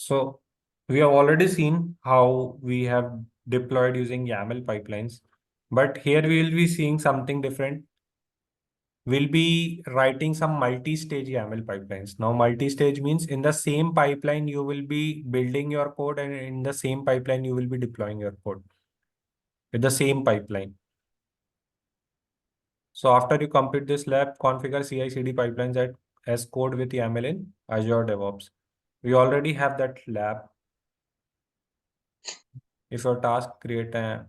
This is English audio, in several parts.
So we have already seen how we have deployed using YAML pipelines, but here we will be seeing something different. We'll be writing some multi-stage YAML pipelines. Now, multi-stage means in the same pipeline, you will be building your code, and in the same pipeline, you will be deploying your code with the same pipeline. So after you complete this lab, configure CI/CD pipelines as code with YAML in Azure DevOps. We already have that lab. If your task, create a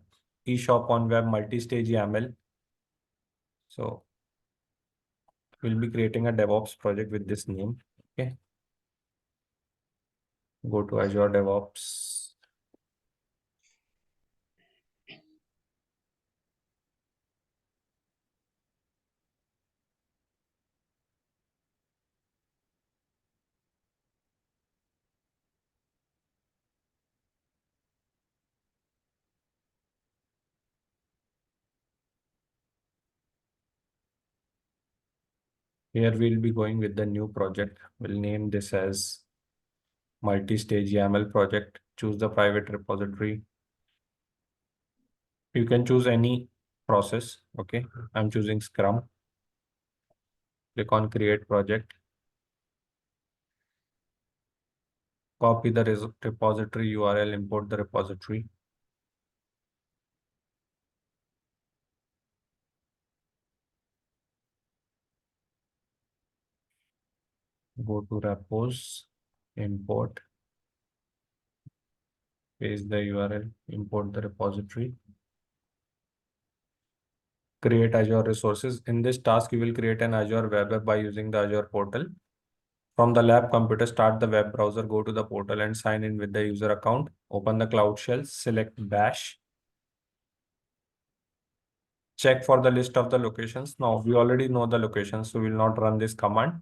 eShop on web multi-stage YAML. So we'll be creating a DevOps project with this name. Okay. Go to Azure DevOps. Here we'll be going with the new project. We'll name this as multi-stage YAML project. Choose the private repository. You can choose any process. Okay. I'm choosing Scrum. Click on create project. Copy the repository URL, import the repository. Go to repos, import, paste the URL, import the repository. Create Azure resources. In this task, you will create an Azure web app by using the Azure portal. From the lab computer, start the web browser, go to the portal and sign in with the user account. Open the Cloud Shell, select Bash. Check for the list of the locations. Now, we already know the locations, so we will not run this command.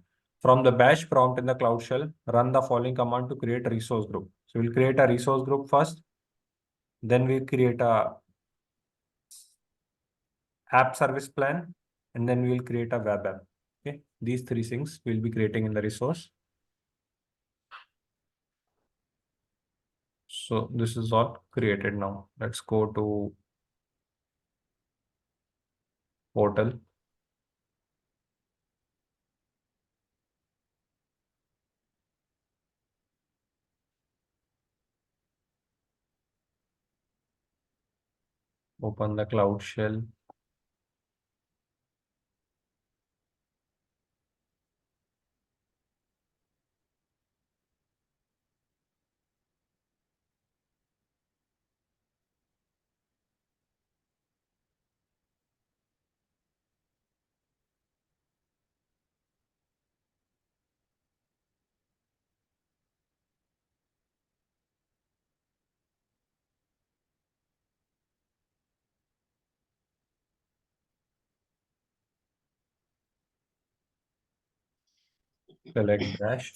From the Bash prompt in the Cloud Shell, run the following command to create a resource group. So we'll create a resource group first. Then we create a app service plan, and then we will create a web app. Okay, these three things we'll be creating in the resource. So this is all created now. Let's go to portal. Open the Cloud Shell. Select Bash.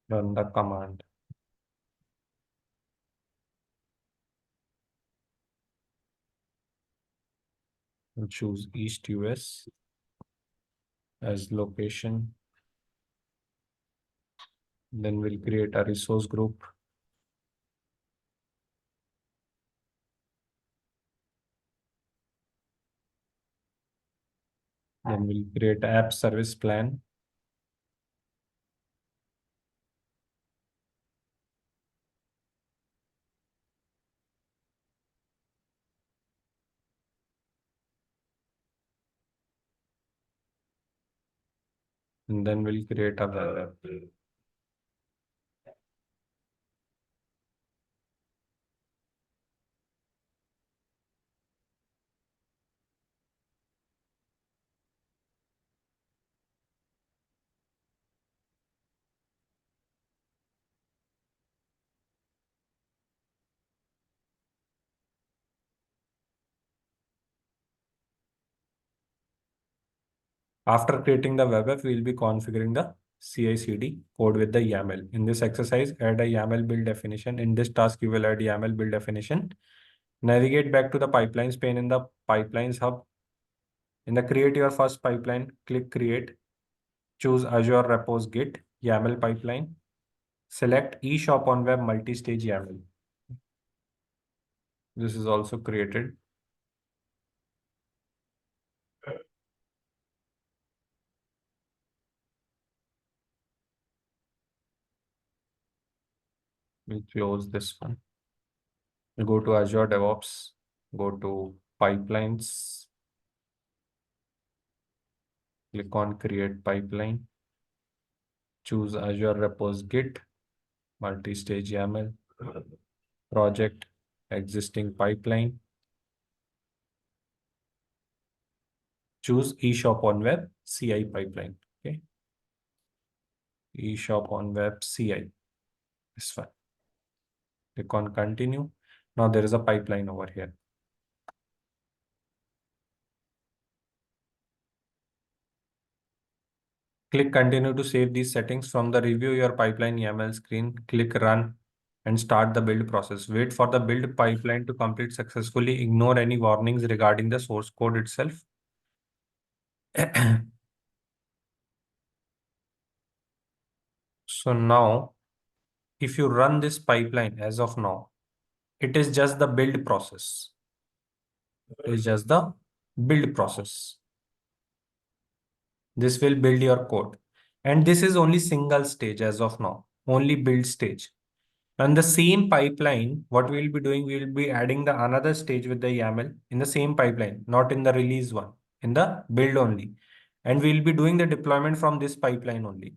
Run the command. And choose East US as location. Then we'll create a resource group. Then we'll create app service plan. And then we'll create a web app. After creating the web app, we'll be configuring the CI/CD code with the YAML. In this exercise, add a YAML build definition. In this task, you will add YAML build definition. Navigate back to the pipelines pane in the pipelines hub. In the create your first pipeline, click create, choose Azure Repos Git YAML pipeline, select eShop on Web multi-stage YAML. This is also created. We'll close this one. We'll go to Azure DevOps, go to pipelines, click on create pipeline, choose Azure Repos Git, multi-stage YAML, project, existing pipeline, choose eShop on Web CI pipeline. Okay, eShop on Web CI. This one. Click on continue. Now there is a pipeline over here. Click continue to save these settings. From the review your pipeline YAML screen, click run and start the build process. Wait for the build pipeline to complete successfully. Ignore any warnings regarding the source code itself. So now, if you run this pipeline as of now, it is just the build process. It is just the build process. This will build your code. And this is only single stage as of now, only build stage. And the same pipeline, what we will be doing, we will be adding the another stage with the YAML in the same pipeline, not in the release one, in the build only. And we will be doing the deployment from this pipeline only.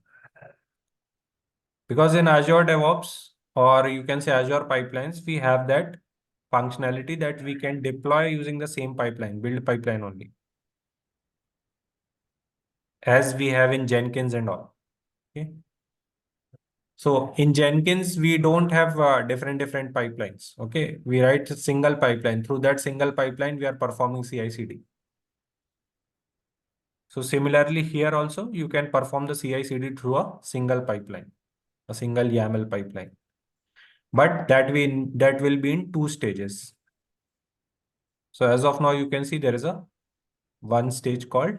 Because in Azure DevOps, or you can say Azure pipelines, we have that functionality that we can deploy using the same pipeline, build pipeline only, as we have in Jenkins and all. Okay. So in Jenkins, we don't have different pipelines. Okay, we write a single pipeline. Through that single pipeline, we are performing CI/CD. So similarly, here also you can perform the CI/CD through a single pipeline, a single YAML pipeline. But that will be in two stages. So as of now, you can see there is a one stage called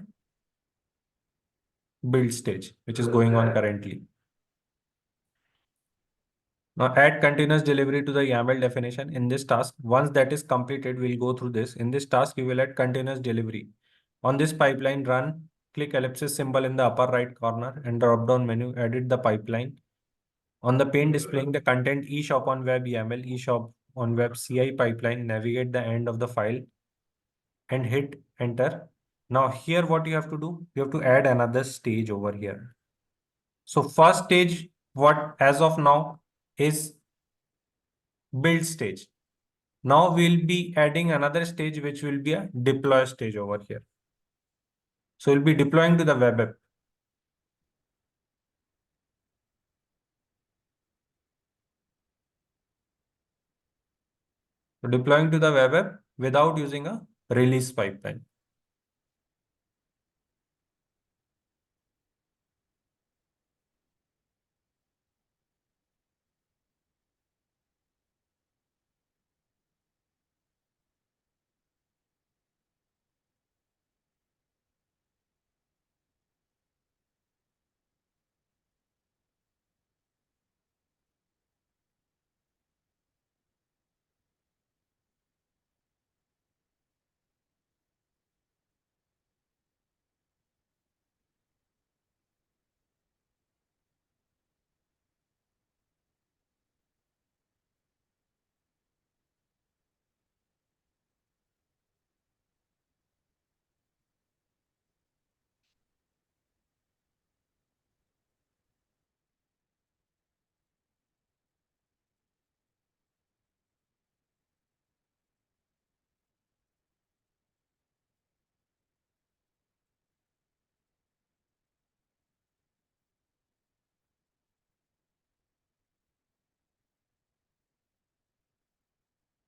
build stage, which is going on currently. Now add continuous delivery to the YAML definition in this task. Once that is completed, we'll go through this. In this task, you will add continuous delivery. On this pipeline run, click ellipsis symbol in the upper right corner and drop down menu, edit the pipeline. On the pane displaying the content eShop on Web YAML, eShop on Web CI pipeline, navigate the end of the file and hit enter. Now here what you have to do, you have to add another stage over here. So first stage, what as of now is build stage. Now we'll be adding another stage, which will be a deploy stage over here. So we'll be deploying to the web app. So deploying to the web app without using a release pipeline.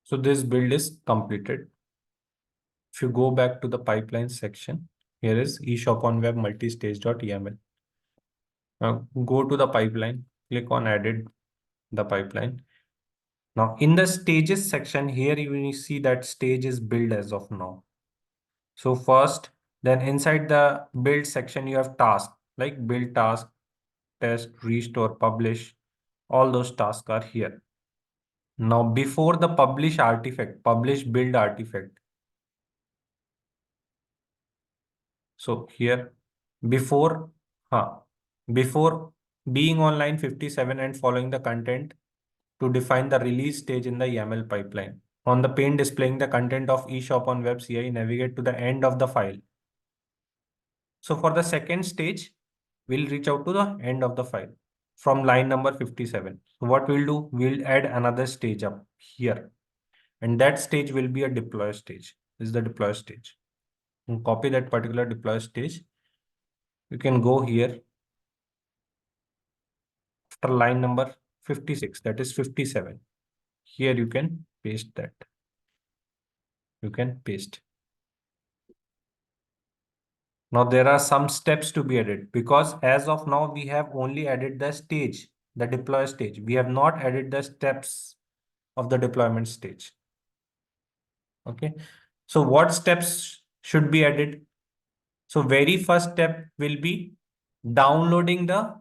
So this build is completed. If you go back to the pipeline section, here is eShop on Web multistage.yaml. Now go to the pipeline, click on added the pipeline. Now in the stages section here, you will see that stage is build as of now. So first Then inside the build section, you have task like build task, test, restore, publish. All those tasks are here. Now, before the publish artifact, publish build artifact. So here, before, before being on line 57 and following the content to define the release stage in the YAML pipeline. On the pane displaying the content of eShop on Web CI, navigate to the end of the file. So for the second stage, we'll reach out to the end of the file from line number 57. So what we'll do, we'll add another stage up here. And that stage will be a deploy stage. This is the deploy stage. And copy that particular deploy stage. You can go here after line number 56, that is 57. Here you can paste that. You can paste. Now there are some steps to be added because as of now, we have only added the stage, the deploy stage. We have not added the steps of the deployment stage. Okay. So what steps should be added? So very first step will be downloading the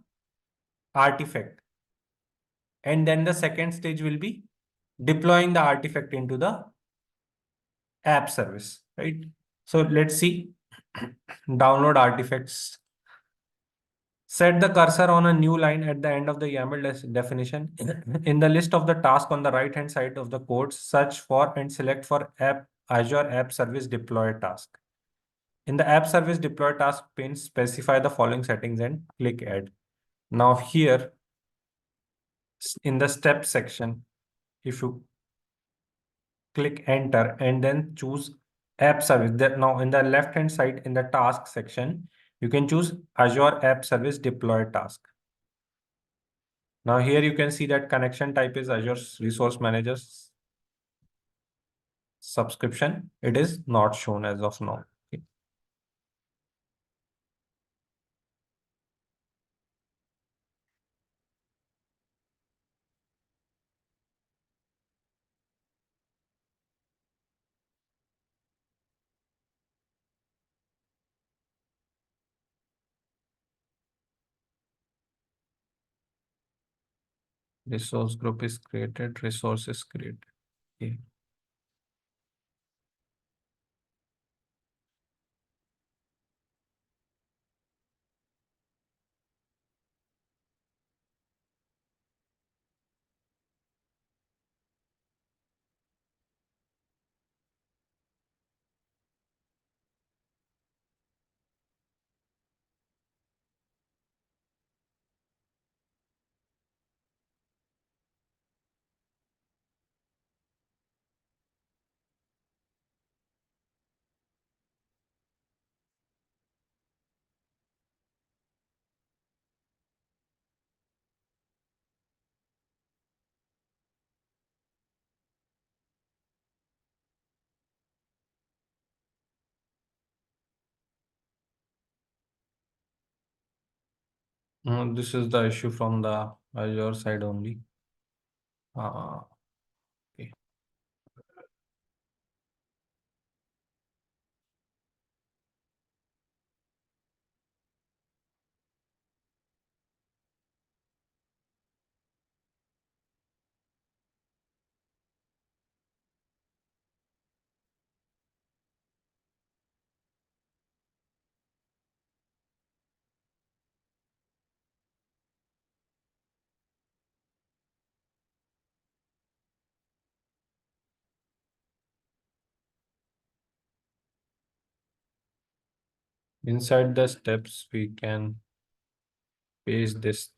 artifact. And then the second stage will be deploying the artifact into the app service, right? So let's see, download artifacts. Set the cursor on a new line at the end of the YAML definition. In the list of the task on the right hand side of the code, search for and select for Azure App Service Deploy task. In the App Service Deploy task pane, specify the following settings and click Add. Now here in the step section, if you click enter and then choose app service, that now in the left hand side in the task section, you can choose Azure App Service Deploy task. Now here you can see that connection type is Azure Resource Manager subscription. It is not shown as of now. Okay. Resource group is created, resource is created. Okay. This is the issue from the Azure side only. Okay. Inside the steps, we can paste this.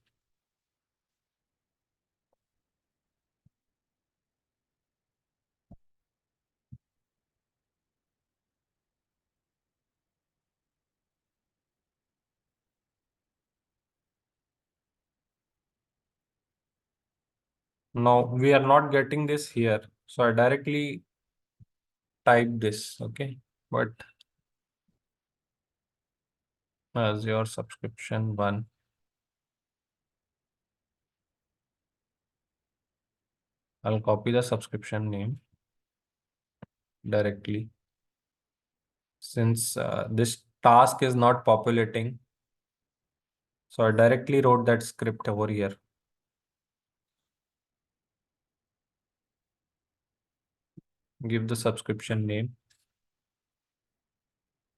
Now we are not getting this here. So I directly type this, okay? But as your subscription one, I'll copy the subscription name directly. Since this task is not populating. So I directly wrote that script over here. Give the subscription name,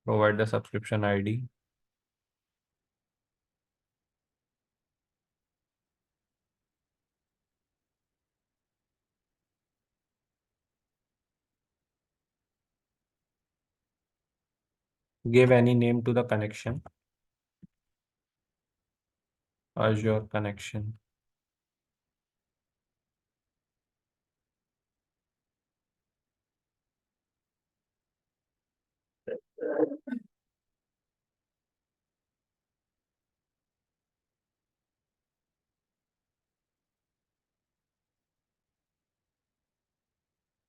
provide the subscription ID. Give any name to the connection, Azure connection.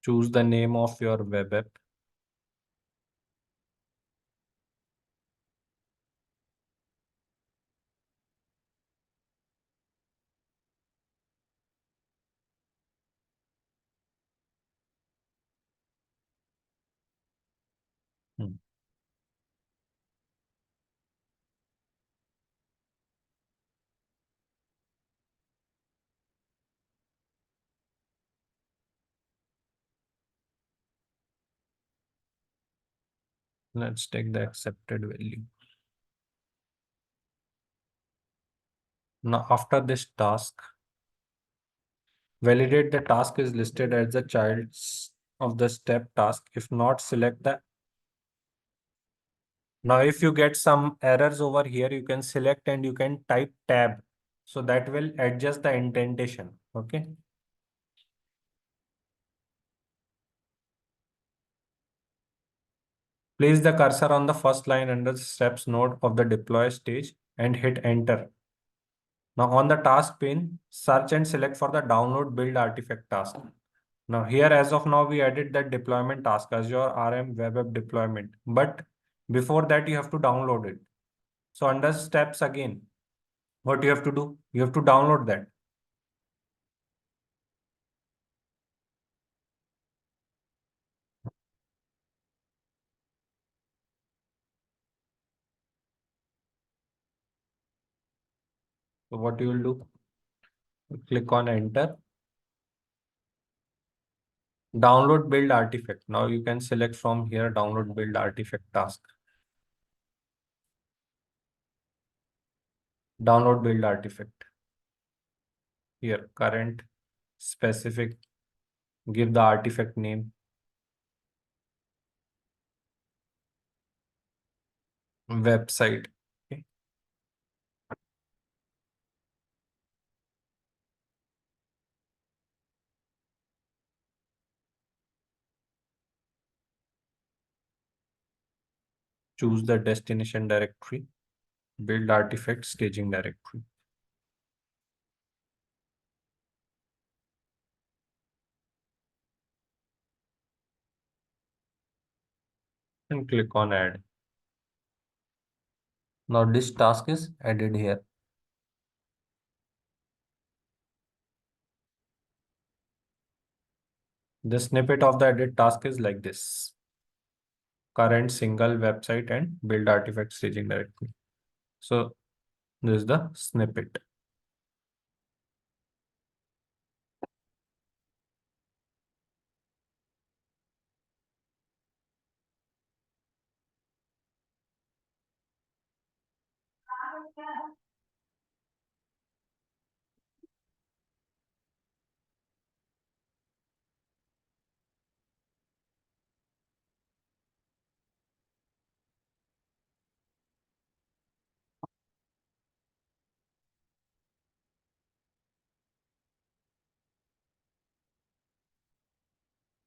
Choose the name of your web app. Hmm. Let's take the accepted value. Now, after this task, validate the task is listed as the child's of the step task. If not, select the. Now, if you get some errors over here, you can select and you can type tab. So that will adjust the indentation. Okay. Place the cursor on the first line under the steps node of the deploy stage and hit enter. Now on the task pane, search and select for the download build artifact task. Now here as of now, we added that deployment task as your RM web app deployment. But before that, you have to download it. So under steps again, what you have to do? You have to download that. So what you will do? Click on enter. Download build artifact. Now you can select from here download build artifact task. Download build artifact. Here current specific. Give the artifact name. Website. Okay. Choose the destination directory. Build artifact staging directory. And click on add. Now this task is added here. The snippet of the edit task is like this. Current single website and build artifact staging directory. So this is the snippet.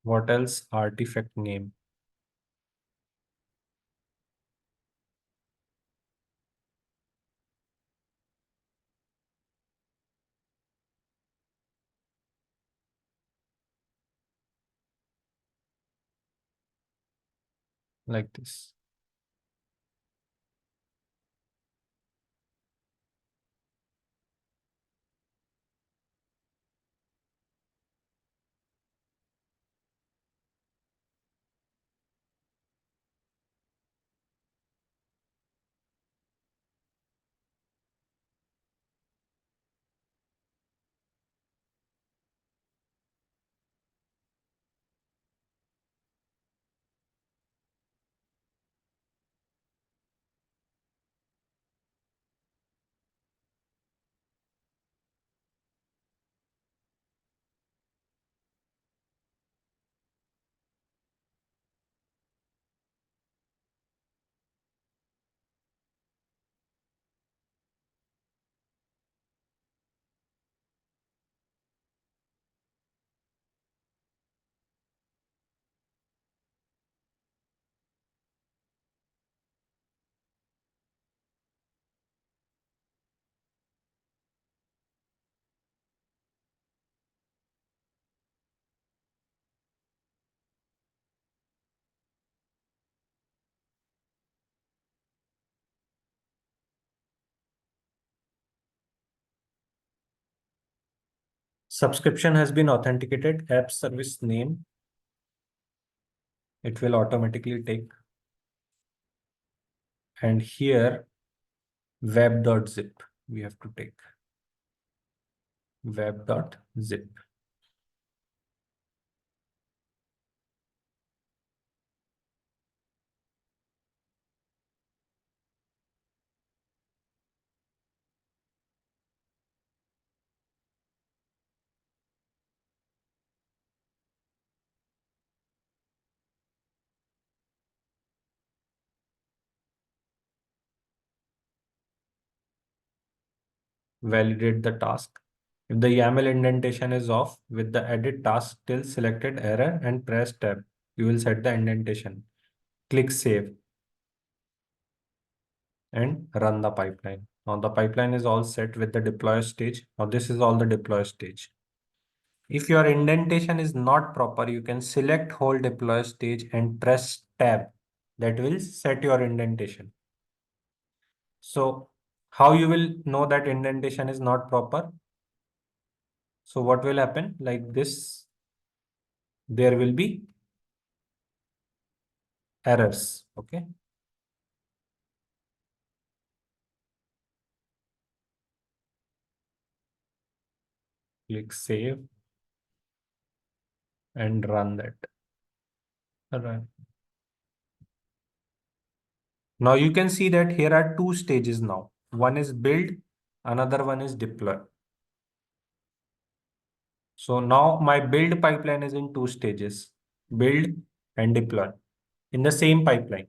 What else? Artifact name. Like this. Subscription has been authenticated, app service name, it will automatically take. And here web.zip, we have to take web.zip. Validate the task. If the YAML indentation is off with the edit task till selected error and press tab, you will set the indentation. Click save and run the pipeline. Now the pipeline is all set with the deploy stage. Now this is all the deploy stage. If your indentation is not proper, you can select whole deploy stage and press tab. That will set your indentation. So how you will know that indentation is not proper? So what will happen? Like this, there will be errors. Okay. Click save and run that. Alright. Now you can see that here are two stages now. One is build, another one is deploy. So now my build pipeline is in two stages, build and deploy in the same pipeline.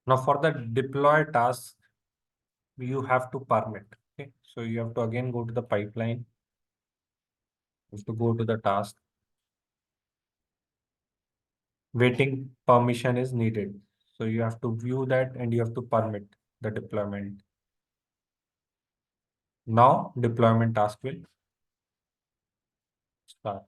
Now for the deploy task, you have to permit. Okay. So you have to again go to the pipeline. You have to go to the task. Waiting permission is needed. So you have to view that and you have to permit the deployment. Now deployment task will start.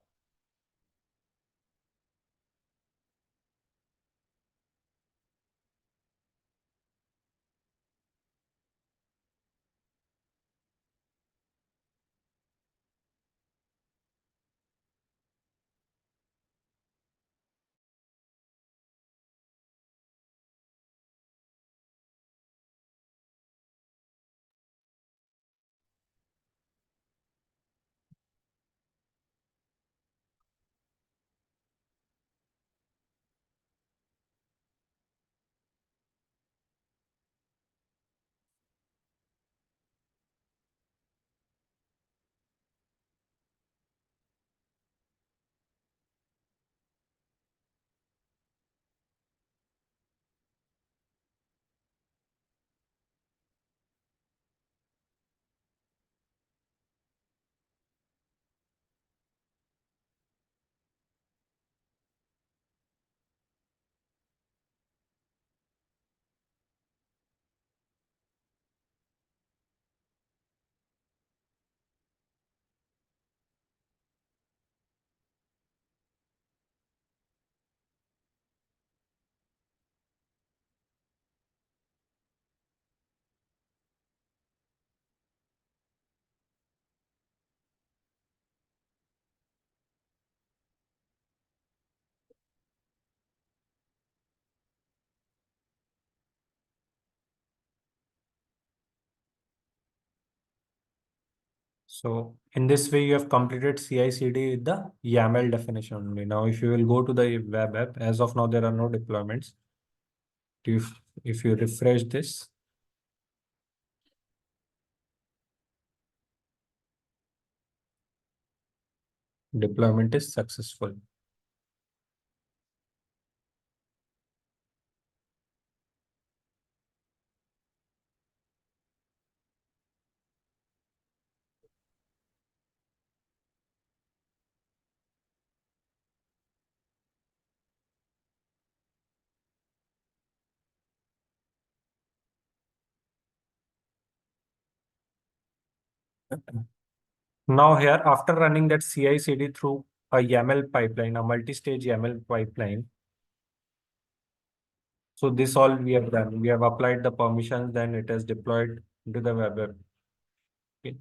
So in this way, you have completed CI/CD with the YAML definition only. Now, if you will go to the web app, as of now, there are no deployments. If you refresh this, deployment is successful. Now here, after running that CI/CD through a YAML pipeline, a multi-stage YAML pipeline, so this all we have done. We have applied the permissions, then it is deployed into the web app. Okay.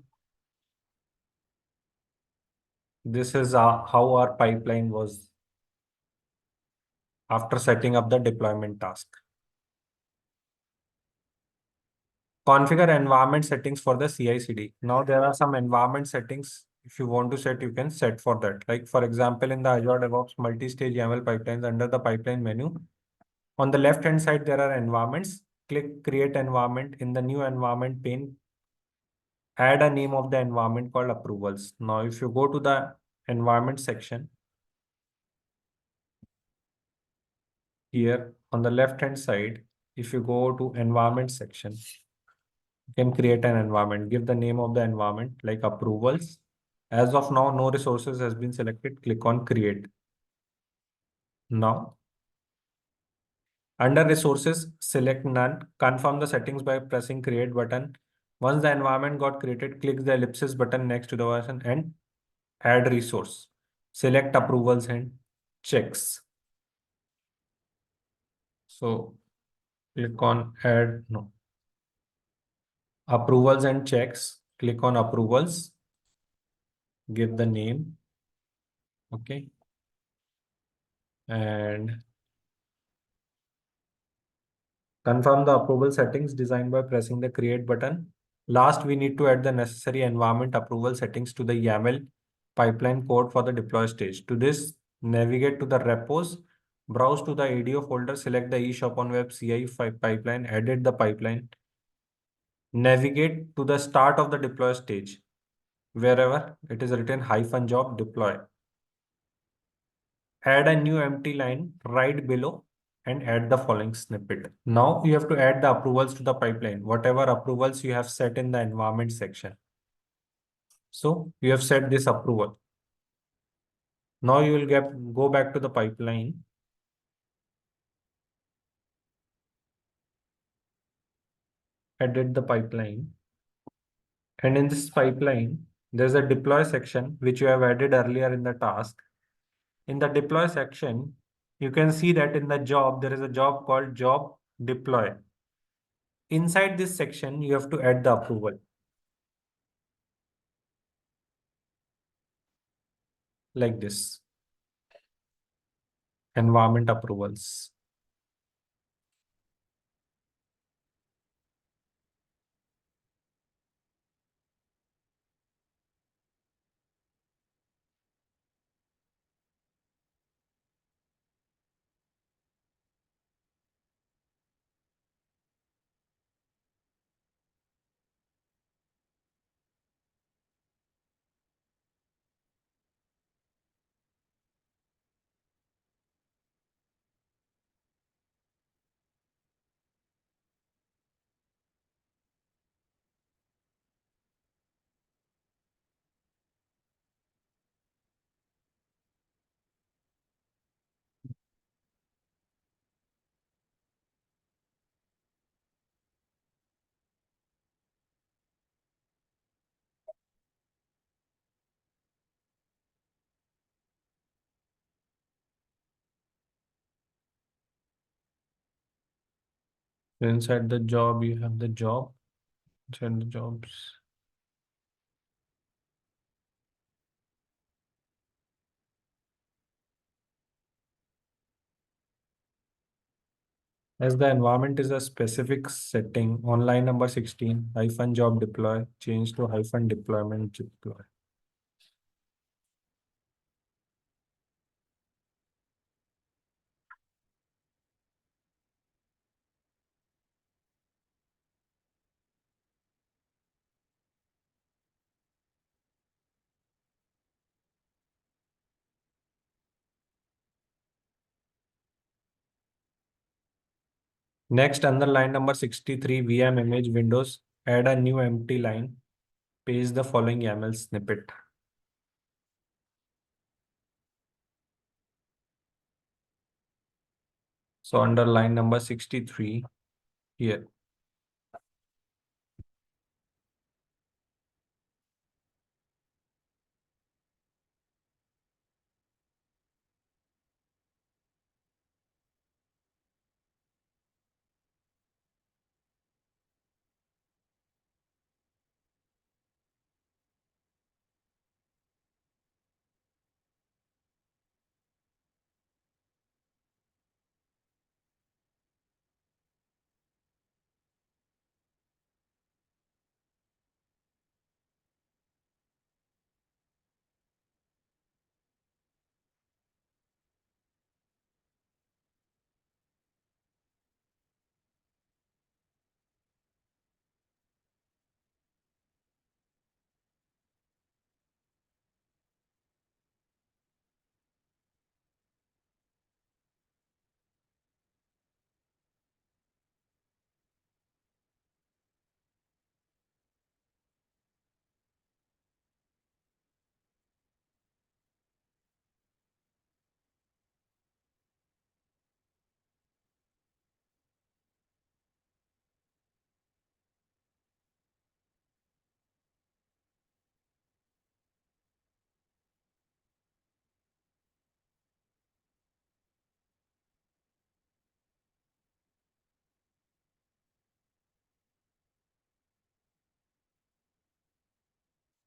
This is how our pipeline was after setting up the deployment task. Configure environment settings for the CI/CD. Now there are some environment settings. If you want to set, you can set for that. Like for example, in the Azure DevOps multi-stage YAML pipelines under the pipeline menu, on the left-hand side, there are environments. Click create environment. In the new environment pane, add a name of the environment called approvals. Now, if you go to the environment section, here on the left-hand side, if you go to environment section, you can create an environment. Give the name of the environment like approvals. As of now, no resources has been selected. Click on create. Now, under resources, select none. Confirm the settings by pressing create button. Once the environment got created, click the ellipsis button next to the version and add resource. Select approvals and checks. So click on add, no, approvals and checks. Click on approvals. Give the name. Okay. And confirm the approval settings designed by pressing the create button. Last, we need to add the necessary environment approval settings to the YAML pipeline code for the deploy stage. To this, navigate to the repos, browse to the ADO folder, select the eShop on Web CI pipeline, edit the pipeline, navigate to the start of the deploy stage, wherever it is written -job deploy. Add a new empty line right below and add the following snippet. Now you have to add the approvals to the pipeline, whatever approvals you have set in the environment section. So you have set this approval. Now you will go back to the pipeline. Edit the pipeline. And in this pipeline, there's a deploy section which you have added earlier in the task. In the deploy section, you can see that in the job, there is a job called job deploy. Inside this section, you have to add the approval like this, environment approvals. Inside the job, you have the job. Inside the jobs. As the environment is a specific setting, on line number 16, hyphen job deploy, change to hyphen deployment deploy. Next, under line number 63, VM image windows, add a new empty line, paste the following YAML snippet. So under line number 63, here,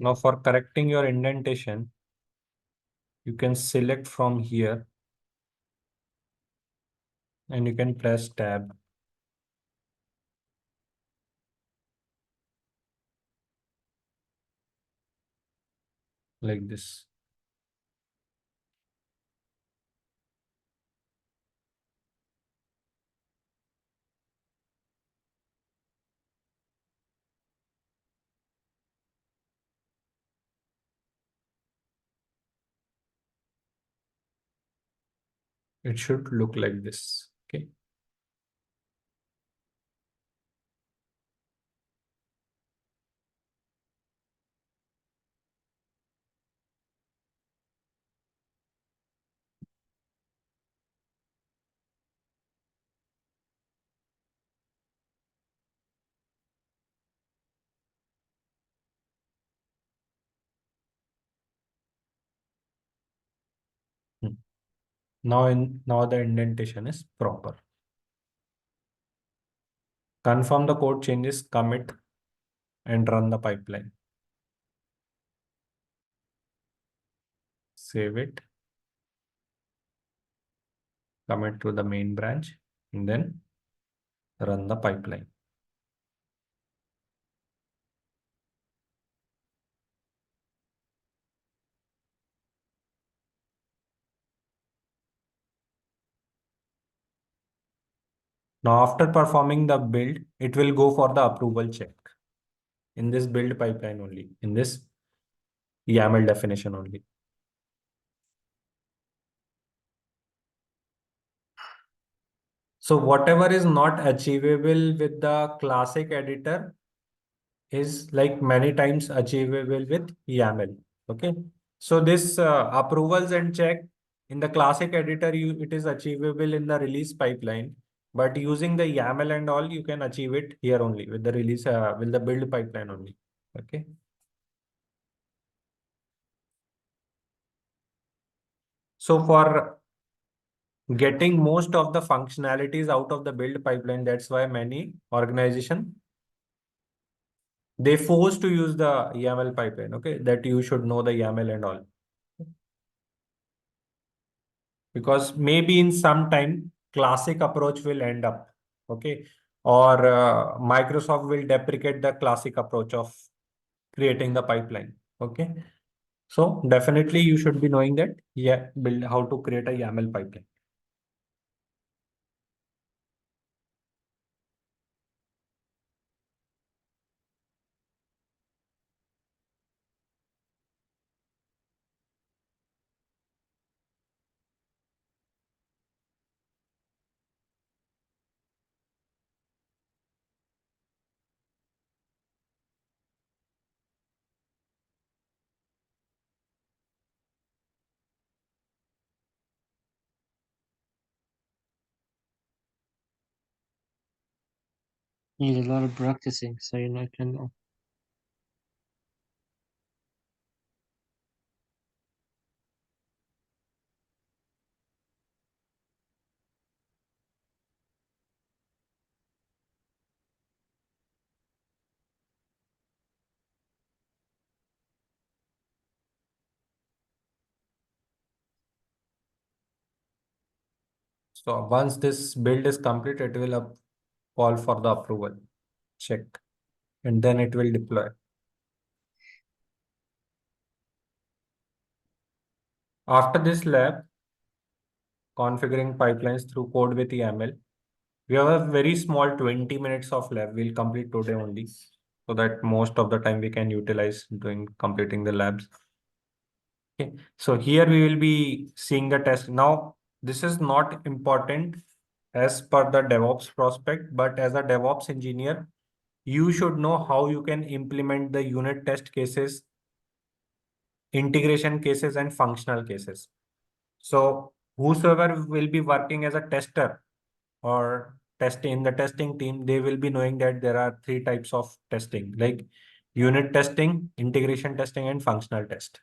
now for correcting your indentation, you can select from here and you can press tab like this. It should look like this. Okay. Now the indentation is proper. Confirm the code changes, commit, and run the pipeline. Save it, commit to the main branch, and then run the pipeline. Now, after performing the build, it will go for the approval check in this build pipeline only, in this YAML definition only. So whatever is not achievable with the classic editor is like many times achievable with YAML. Okay. So this approvals and check in the classic editor, it is achievable in the release pipeline. But using the YAML and all, you can achieve it here only with the release, with the build pipeline only. Okay. So for getting most of the functionalities out of the build pipeline, that's why many organization they force to use the YAML pipeline. Okay, that you should know the YAML and all, because maybe in some time classic approach will end up. Okay, or Microsoft will deprecate the classic approach of creating the pipeline. Okay, so definitely you should be knowing that, yeah, build how to create a YAML pipeline. Need a lot of practicing, so I can know. So once this build is complete, it will call for the approval check, and then it will deploy. After this lab, configuring pipelines through code with YAML, we have a very small 20 minutes of lab. We'll complete today only, so that most of the time we can utilize doing completing the labs. Okay, so here we will be seeing the test. Now, this is not important as per the DevOps prospect, but as a DevOps engineer, you should know how you can implement the unit test cases, integration cases, and functional cases. So whosoever will be working as a tester or test in the testing team, they will be knowing that there are three types of testing, like unit testing, integration testing, and functional test.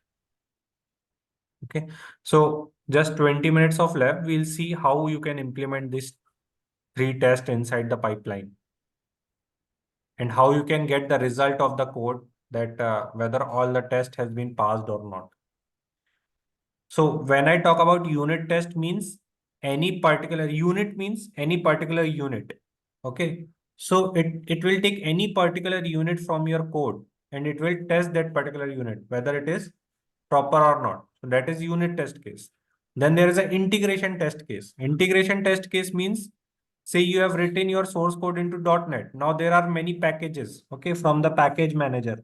Okay, so just 20 minutes of lab, we'll see how you can implement this three tests inside the pipeline and how you can get the result of the code, that whether all the test has been passed or not. So when I talk about unit test means any particular unit means any particular unit. Okay. So it will take any particular unit from your code and it will test that particular unit, whether it is proper or not. So that is unit test case. Then there is an integration test case. Integration test case means, say you have written your source code into .NET. Now there are many packages, okay, from the package manager.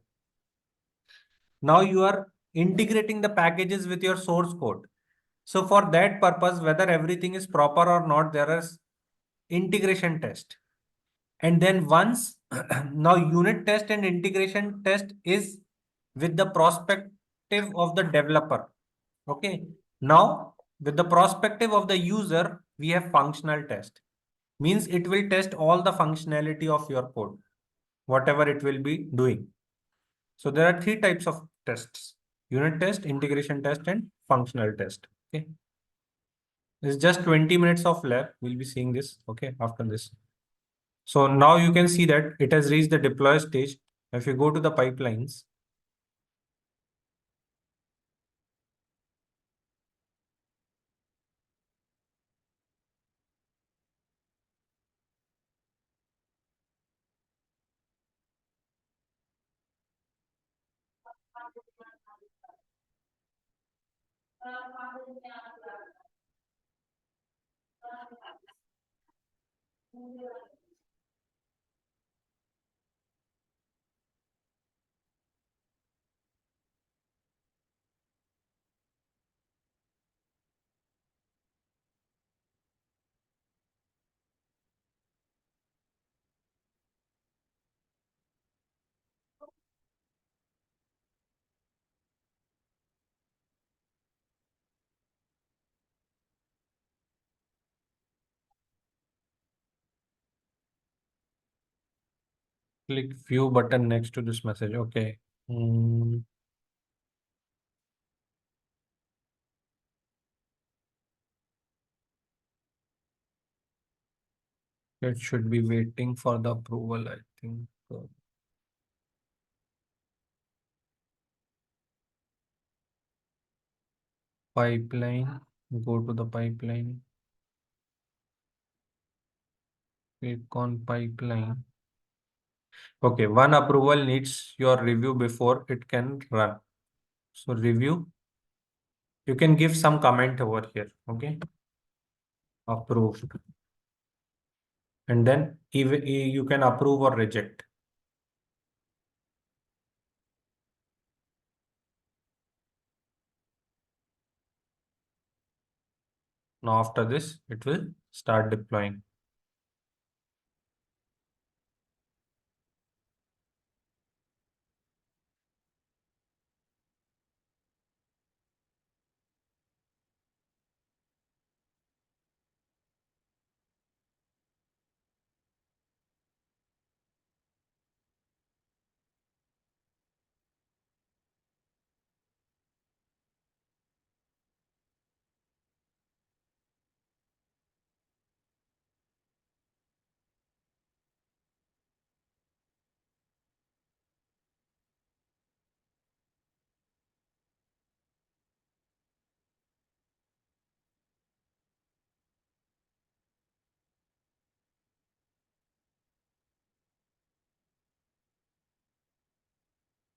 Now you are integrating the packages with your source code. So for that purpose, whether everything is proper or not, there is integration test. And then once now unit test and integration test is with the perspective of the developer. Okay. Now with the perspective of the user, we have functional test. Means it will test all the functionality of your code, whatever it will be doing. So there are three types of tests: unit test, integration test, and functional test. Okay. It's just 20 minutes of lab. We'll be seeing this, okay, after this. So now you can see that it has reached the deploy stage. If you go to the pipelines, click view button next to this message. Okay. Hmm. It should be waiting for the approval, I think. Pipeline, go to the pipeline, click on pipeline. Okay, one approval needs your review before it can run. So review, you can give some comment over here. Okay, approved. And then even you can approve or reject. Now after this, it will start deploying.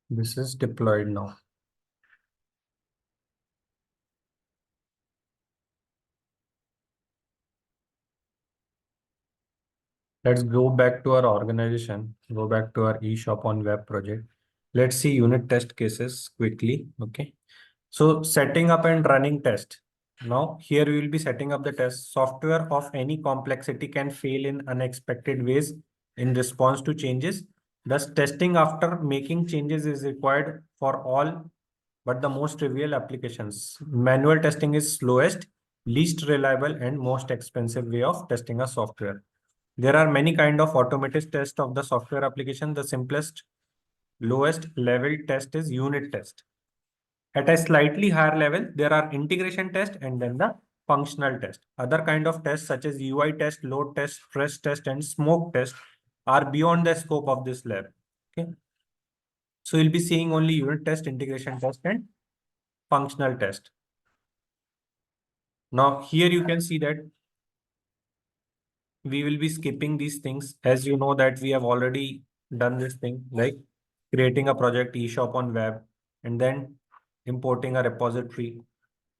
This is deployed now. Let's go back to our organization, go back to our eShop on web project. Let's see unit test cases quickly. Okay. So setting up and running test. Now here we will be setting up the test. Software of any complexity can fail in unexpected ways in response to changes. Thus testing after making changes is required for all but the most trivial applications. Manual testing is slowest, least reliable and most expensive way of testing a software. There are many kind of automated test of the software application. The simplest, lowest level test is unit test. At a slightly higher level, there are integration test and then the functional test. Other kind of tests such as UI test, load test, stress test, and smoke test are beyond the scope of this lab. Okay. So you'll be seeing only unit test, integration test, and functional test. Now here you can see that we will be skipping these things, as you know that we have already done this thing, like creating a project eShop on web and then importing a repository,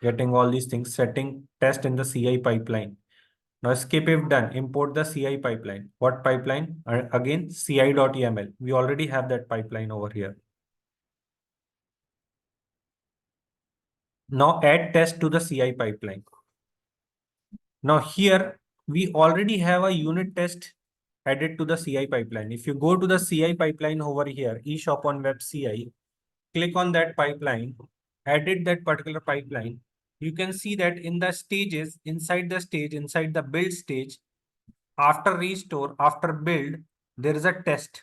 getting all these things, setting test in the CI pipeline. Now skip if done, import the CI pipeline. What pipeline? Again, ci.yaml. We already have that pipeline over here. Now add test to the CI pipeline. Now here we already have a unit test added to the CI pipeline. If you go to the CI pipeline over here, eShop on web CI, click on that pipeline, edit that particular pipeline. You can see that in the stages, inside the stage, inside the build stage, after restore, after build, there is a test.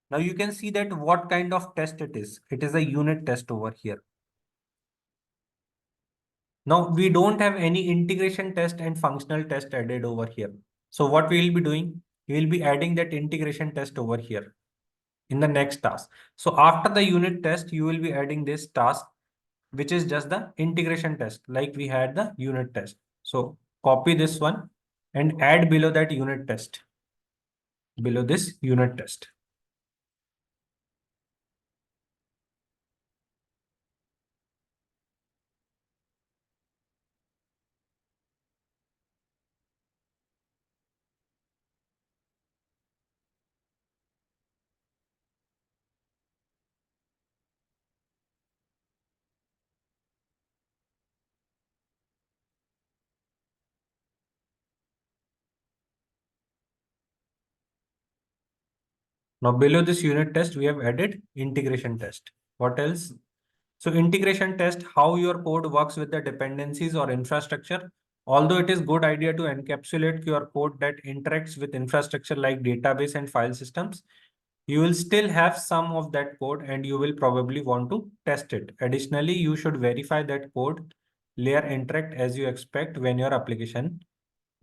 Now you can see that what kind of test it is. It is a unit test over here. Now we don't have any integration test and functional test added over here. So what we will be doing, we will be adding that integration test over here in the next task. So after the unit test, you will be adding this task, which is just the integration test, like we had the unit test. So copy this one and add below that unit test, below this unit test. Now below this unit test, we have added integration test. What else? So integration test, how your code works with the dependencies or infrastructure. Although it is good idea to encapsulate your code that interacts with infrastructure like database and file systems, you will still have some of that code and you will probably want to test it. Additionally, you should verify that code layer interact as you expect when your application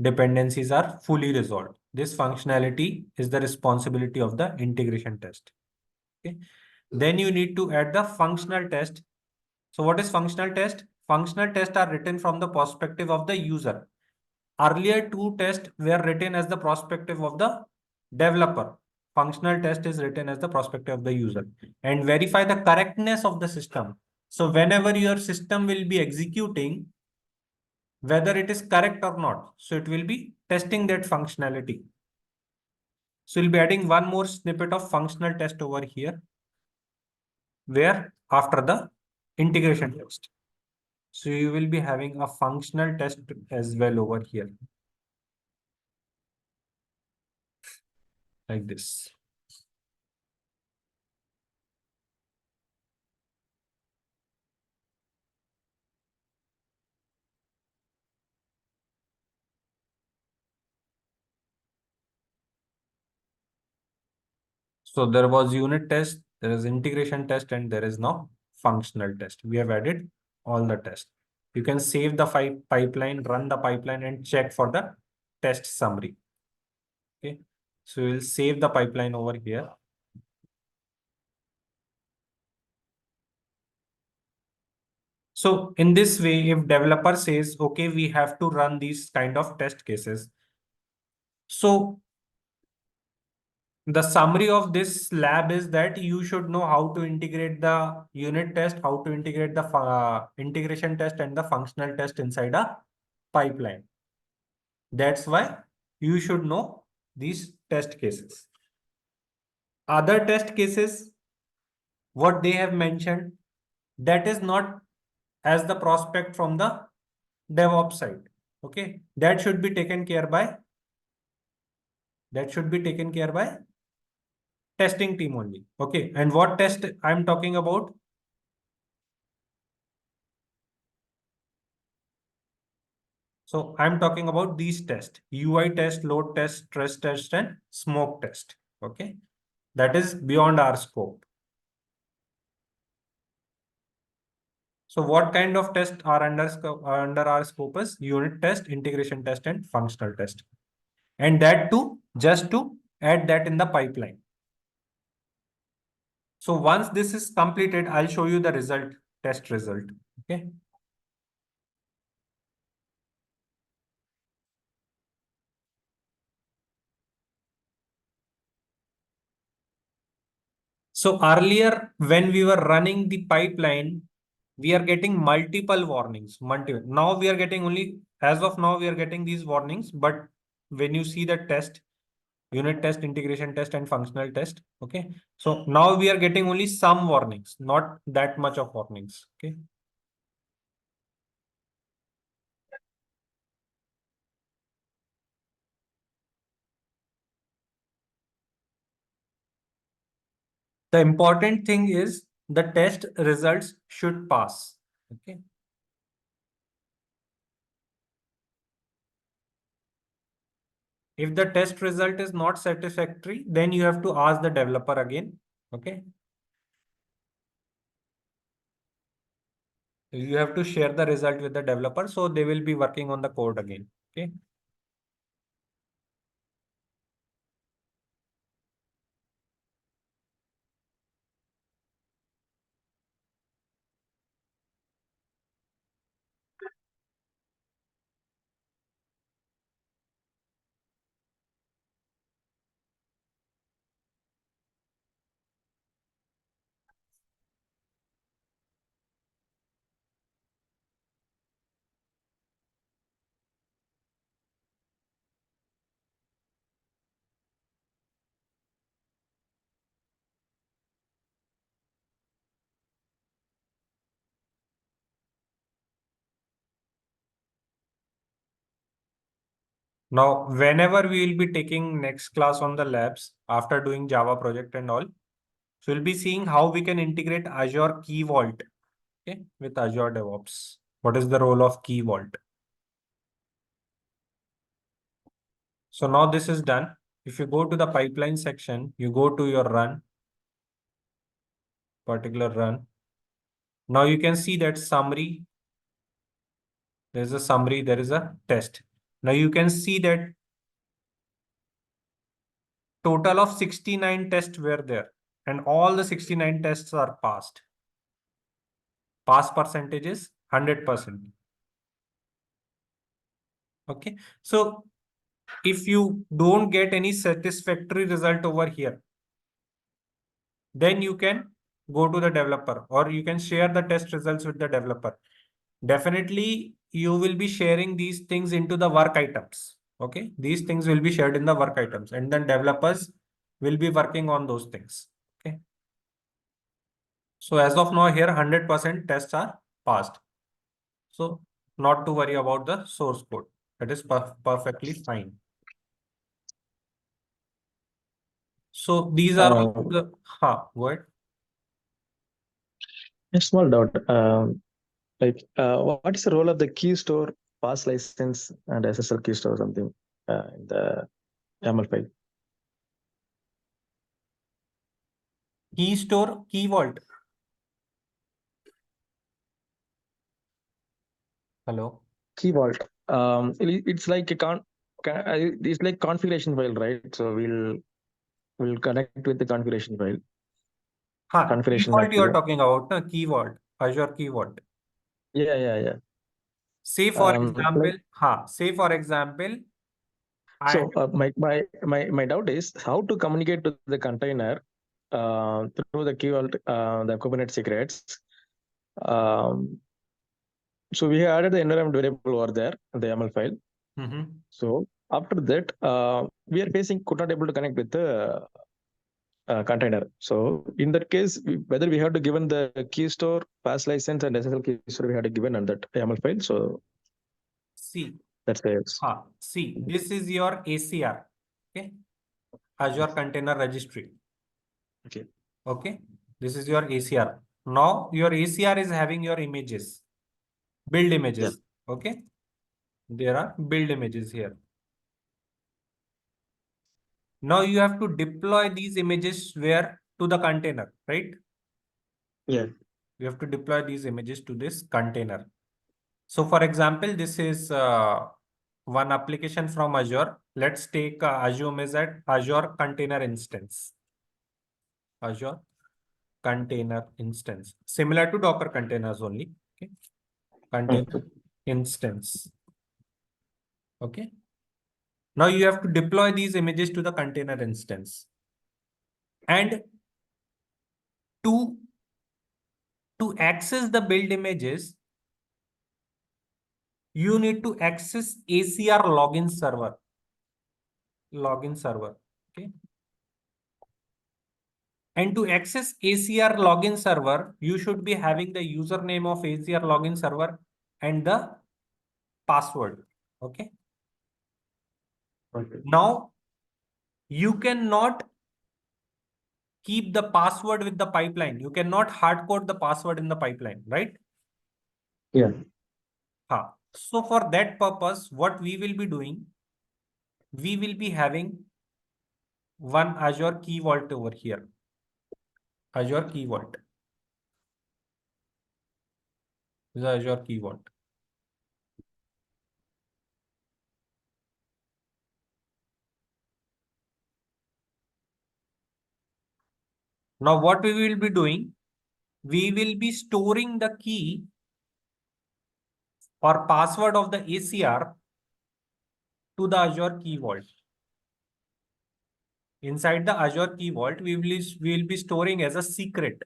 dependencies are fully resolved. This functionality is the responsibility of the integration test. Okay. Then you need to add the functional test. So what is functional test? Functional tests are written from the perspective of the user. Earlier two tests were written as the perspective of the developer. Functional test is written as the perspective of the user and verify the correctness of the system. So whenever your system will be executing, whether it is correct or not. So it will be testing that functionality. So we'll be adding one more snippet of functional test over here, where after the integration test. So you will be having a functional test as well over here, like this. So there was unit test, there is integration test, and there is now functional test. We have added all the tests. You can save the pipeline, run the pipeline, and check for the test summary. Okay. So we'll save the pipeline over here. So in this way, if developer says, okay, we have to run these kind of test cases. So the summary of this lab is that you should know how to integrate the unit test, how to integrate the integration test and the functional test inside a pipeline. That's why you should know these test cases. Other test cases, what they have mentioned, that is not as the prospect from the DevOps side. Okay, that should be taken care by testing team only. Okay, and what test I'm talking about? So I'm talking about these tests: UI test, load test, stress test, and smoke test. Okay, that is beyond our scope. So what kind of tests are under our scope is unit test, integration test, and functional test. And that too, just to add that in the pipeline. So once this is completed, I'll show you the result, test result. Okay. So earlier, when we were running the pipeline, we are getting multiple warnings. Now we are getting only, as of now, we are getting these warnings. But when you see the test, unit test, integration test, and functional test, okay. So now we are getting only some warnings, not that much of warnings. Okay. The important thing is the test results should pass. Okay. If the test result is not satisfactory, then you have to ask the developer again. Okay. Okay. So, what kind of test are under scope? So I'm talking about these kind of tests. So earlier, when we were running the pipeline, we are getting multiple warnings. Now we are getting only some warnings, not that much of warnings. Okay. The important thing is the test results should pass. Okay. If the test result is not satisfactory, then you have to ask the developer again. Okay. You have to share the result with the developer, so they will be working on the code again. Okay. Now, whenever we will be taking next class on the labs after doing Java project and all, so we'll be seeing how we can integrate Azure Key Vault, okay, with Azure DevOps. What is the role of Key Vault? So now this is done. If you go to the pipeline section, you go to your run, particular run. Now you can see that summary. There's a summary, there is a test. Now you can see that total of 69 tests were there and all the 69 tests are passed. Pass percentage is 100%. Okay. So if you don't get any satisfactory result over here, then you can go to the developer or you can share the test results with the developer. Definitely, you will be sharing these things into the work items. Okay. These things will be shared in the work items and then developers will be working on those things. Okay. So as of now here 100% tests are passed. So not to worry about the source code. That is perfectly fine. So these are all Um, the, go ahead. a small doubt. What is the role of the key store, pass license, and SSL key store or something in the YAML file? Key store, key vault. Hello. Key vault. It's like it's like configuration file, right? So we'll connect with the configuration file. Key Configuration vault you are material. talking about, na? Key vault, Azure key vault. Yeah. Say for example, Like, say for example, I so my doubt is how to communicate to the container through the key vault, the Kubernetes secrets. Um, So we added the environment variable over there in the YAML file. So after that, we are facing could not able to connect with the container. So in that case, whether we have to given the key store, pass license, and SSL key store, we have to given on that YAML file. So see, that's the see, this is your ACR, okay, Azure Container Registry. Okay. Okay, this is your ACR. Now your ACR is having your images, build images. Yeah. Okay, there are build images here. Now you have to deploy these images where to the container, right? Yeah. You have to deploy these images to this container. So for example, this is one application from Azure. Let's take Azure as at Azure Container Instance. Azure Container Instance, similar to Docker containers only. Okay. Container instance. Okay. Now you have to deploy these images to the container instance. And to access the build images, you need to access ACR login server. Login server. Okay. And to access ACR login server, you should be having the username of ACR login server and the password. Okay. Now you cannot keep the password with the pipeline. You cannot hard code the password in the pipeline, right? Yeah. So for that purpose, what we will be doing, we will be having one Azure Key Vault over here. Azure Key Vault. This is Azure Key Vault. Now what we will be doing, we will be storing the key or password of the ACR to the Azure Key Vault. Inside the Azure Key Vault, we will be storing as a secret.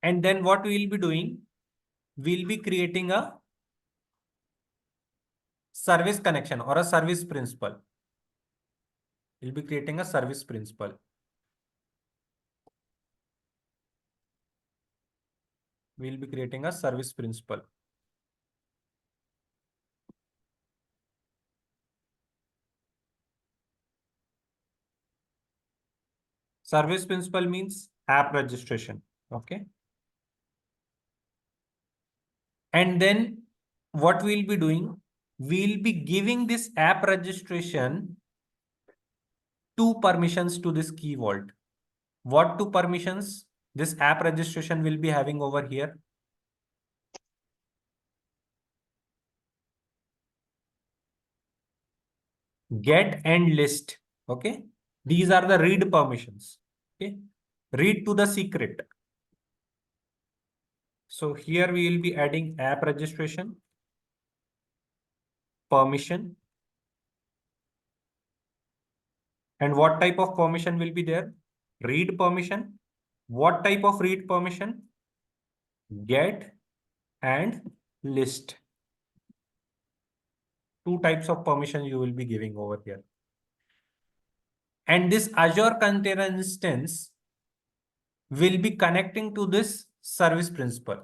And then what we will be doing, we'll be creating a service connection or a service principal. We'll be creating a service principal. We'll be creating a service principal. Service principal means app registration. Okay. And then what we'll be doing, we'll be giving this app registration two permissions to this key vault. What two permissions this app registration will be having over here? Get and list. Okay. These are the read permissions. Okay. Read to the secret. So here we will be adding app registration, permission. And what type of permission will be there? Read permission. What type of read permission? Get and list. Two types of permission you will be giving over here. And this Azure Container Instance will be connecting to this service principal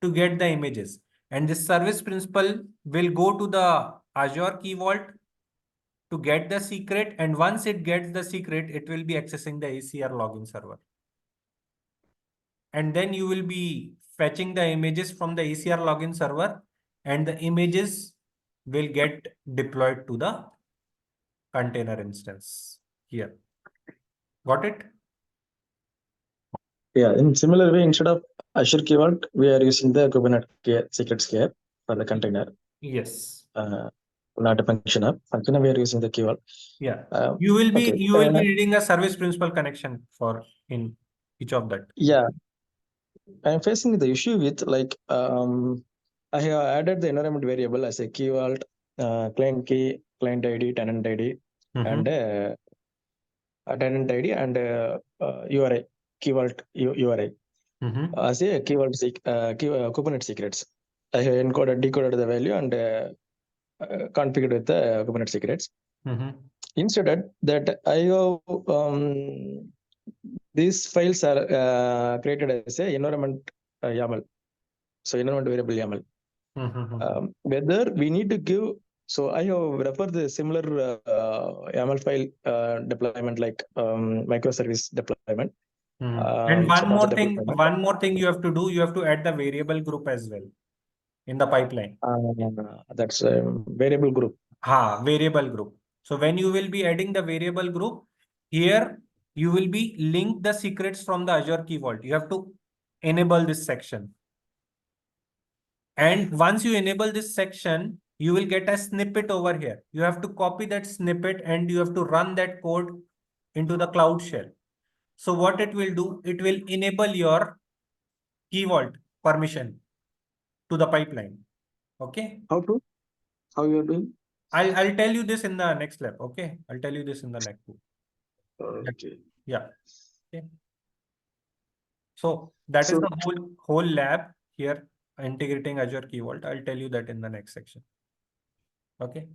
to get the images. And this service principal will go to the Azure Key Vault to get the secret. And once it gets the secret, it will be accessing the ACR login server. And then you will be fetching the images from the ACR login server, and the images will get deployed to the container instance here. Got it? Yeah, in similar way, instead of Azure Key Vault, we are using the Kubernetes secrets here for the container. Yes. Not a functioner. Functioner, we are using the Key Vault. Yeah. You will be okay. needing a service principal connection for in each of that. Yeah, I'm facing the issue with like I have added the environment variable as a key vault, client key, client ID, tenant ID, and tenant ID and URI, key vault URI as a key vault Kubernetes secrets. I have encoded, decoded the value and configured with the Kubernetes secrets. Instead, that I have these files are created as a environment YAML, so environment variable YAML. Whether we need to give, so I have referred the similar YAML file deployment like microservice deployment. And one more thing you have to do, you have to add the variable group as well in the pipeline. That's a variable group. Variable group. So when you will be adding the variable group, here you will be link the secrets from the Azure Key Vault. You have to enable this section. And once you enable this section, you will get a snippet over here. You have to copy that snippet and you have to run that code into the Cloud Shell. So what it will do, it will enable your Key Vault permission to the pipeline. Okay. How you are doing? I'll tell you this in the next lab. Okay. I'll tell you this in the next lab. Okay. Yeah. Okay. So that is the whole lab here, integrating Azure Key Vault. I'll tell you that in the next section. Okay.